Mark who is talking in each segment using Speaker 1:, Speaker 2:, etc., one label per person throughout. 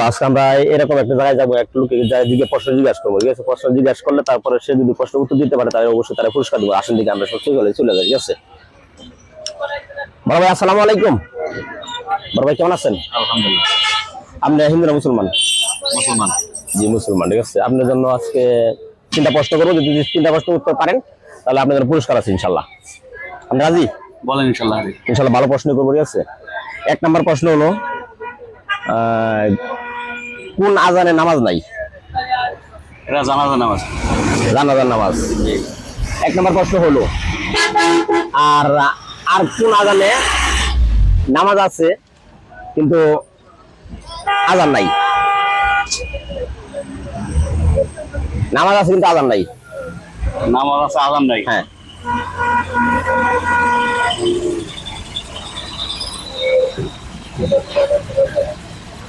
Speaker 1: আজকে আমরা এরকম একটা জায়গায় যাবো, একটা লোকে দিকে প্রশ্ন জিজ্ঞাসা করবো, ঠিক আছে? প্রশ্ন জিজ্ঞাসা করলে তারপরে সে যদি প্রশ্ন উত্তর দিতে পারে তাহলে অবশ্যই তারা পুরস্কার দেবো। আসেন দিকে আমরা সত্যি চলে যাই, ঠিক আছে? বড় ভাই আসসালামু আলাইকুম। বড় ভাই কেমন আছেন?
Speaker 2: আলহামদুলিল্লাহ।
Speaker 1: আপনি হিন্দু না মুসলমান?
Speaker 2: মুসলমান।
Speaker 1: জি মুসলমান, ঠিক আছে। আপনার জন্য আজকে 3টা প্রশ্ন করবো, যদি 3টা প্রশ্ন উত্তর পারেন তাহলে আপনার জন্য পুরস্কার আছে ইনশাল্লাহ। আপনি রাজি?
Speaker 2: বলেন ইনশাল্লাহ।
Speaker 1: ইনশাল্লাহ ভালো প্রশ্ন করবো, ঠিক আছে? 1 নম্বর প্রশ্ন হলো কোন আজানে নামাজ নাই?
Speaker 2: এটা জানাজা নামাজ।
Speaker 1: জানাজার নামাজ। 1 নম্বর প্রশ্ন হলো আর আর কোন আজানে নামাজ আছে কিন্তু আজান নাই? নামাজ আছে কিন্তু আজান নাই।
Speaker 2: নামাজ আছে আযান নাই।
Speaker 1: হ্যাঁ,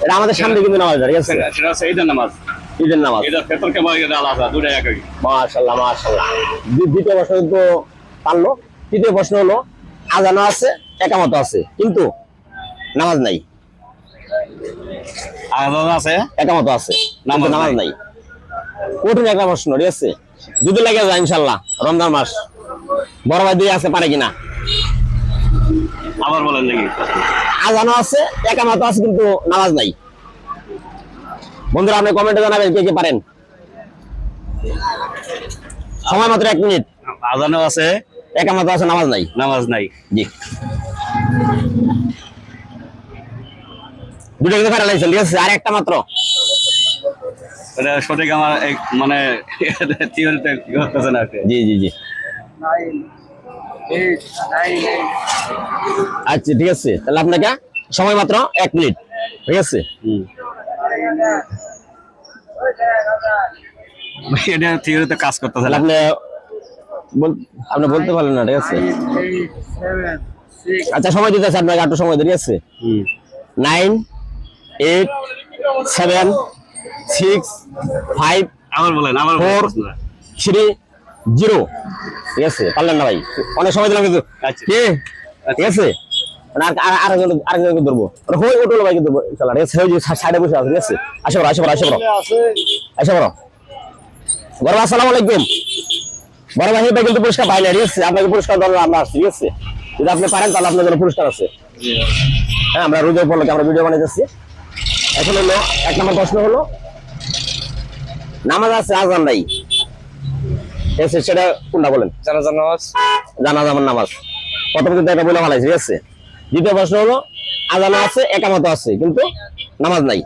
Speaker 1: এটা আমাদের সামনে কিন্তু নামাজ, ঠিক আছে?
Speaker 2: সেটা হচ্ছে ঈদের নামাজ।
Speaker 1: ঈদের নামাজ।
Speaker 2: ঈদের ফিতরকে বলে ঈদ আল আযহা, দুটাই একই।
Speaker 1: মাশাআল্লাহ মাশাআল্লাহ। দ্বিতীয় প্রশ্ন তো পারলো। তৃতীয় প্রশ্ন হলো আজানও আছে, একামত আছে কিন্তু নামাজ নাই।
Speaker 2: আযান আছে,
Speaker 1: একামত আছে,
Speaker 2: নামাজ
Speaker 1: নামাজ নাই। কঠিন একটা প্রশ্ন, ঠিক আছে? যদি লেগে যায় ইনশাল্লাহ, রমজান মাস। বড় ভাই দিয়ে আছে, পারে কিনা?
Speaker 2: আবার বলেন দেখি।
Speaker 1: আজানও আছে, একামত আছে কিন্তু নামাজ নাই। বন্ধুরা আপনি কমেন্টে জানাবেন কে কে পারেন। সময় মাত্র 1 মিনিট।
Speaker 2: আযানও আছে,
Speaker 1: একামত আছে, নামাজ নাই।
Speaker 2: নামাজ নাই।
Speaker 1: জি, দুটো কিন্তু ফাইনাল হয়েছে, ঠিক আছে? আর একটা মাত্র।
Speaker 2: এটা সঠিক আমার মানে থিওরিতে করতেছে না।
Speaker 1: জি জি জি, আচ্ছা ঠিক আছে। তাহলে আপনাকে সময় মাত্র 1 মিনিট, ঠিক আছে?
Speaker 2: এটা থিওরিতে কাজ করতেছে
Speaker 1: তাহলে
Speaker 2: না।
Speaker 1: আপনি বলতে পারলেন না, ঠিক আছে? আচ্ছা সময় দিতে আছে আপনাকে, একটু সময় দেরি আছে। 9 8 7 6 5
Speaker 2: আবার বলেন, আবার
Speaker 1: 4 3 0, ঠিক আছে? পারলেন না ভাই, অনেক সময় দিলাম কিন্তু।
Speaker 2: আচ্ছা।
Speaker 1: কি ঠিক আছে? আরেকজন ধরবো, হই ওটলো ভাই কিন্তু ইনশাআল্লাহ, ঠিক আছে? ওই যে সাইডে বসে আছে, ঠিক আছে? আসো বড়। বড় আসসালামু আলাইকুম। বড় ভাই ভাই কিন্তু পুরস্কার পাইলে, ঠিক আছে? আপনাকে পুরস্কার দেওয়ার আমরা আসছি, ঠিক আছে? যদি আপনি পারেন তাহলে আপনার জন্য পুরস্কার আছে। হ্যাঁ, আমরা রোজা উপলক্ষে আমরা ভিডিও বানাইতেছি। এখন হলো 1 নম্বর প্রশ্ন হলো নামাজ আছে আজান নাই, ঠিক আছে? সেটা কোনটা বলেন?
Speaker 2: জানাজা নামাজ।
Speaker 1: জানাজা নামাজ। প্রথম কিন্তু এটা বলে ভালো, ঠিক আছে? দ্বিতীয় প্রশ্ন হলো আজান আছে, একামত আছে কিন্তু নামাজ নাই।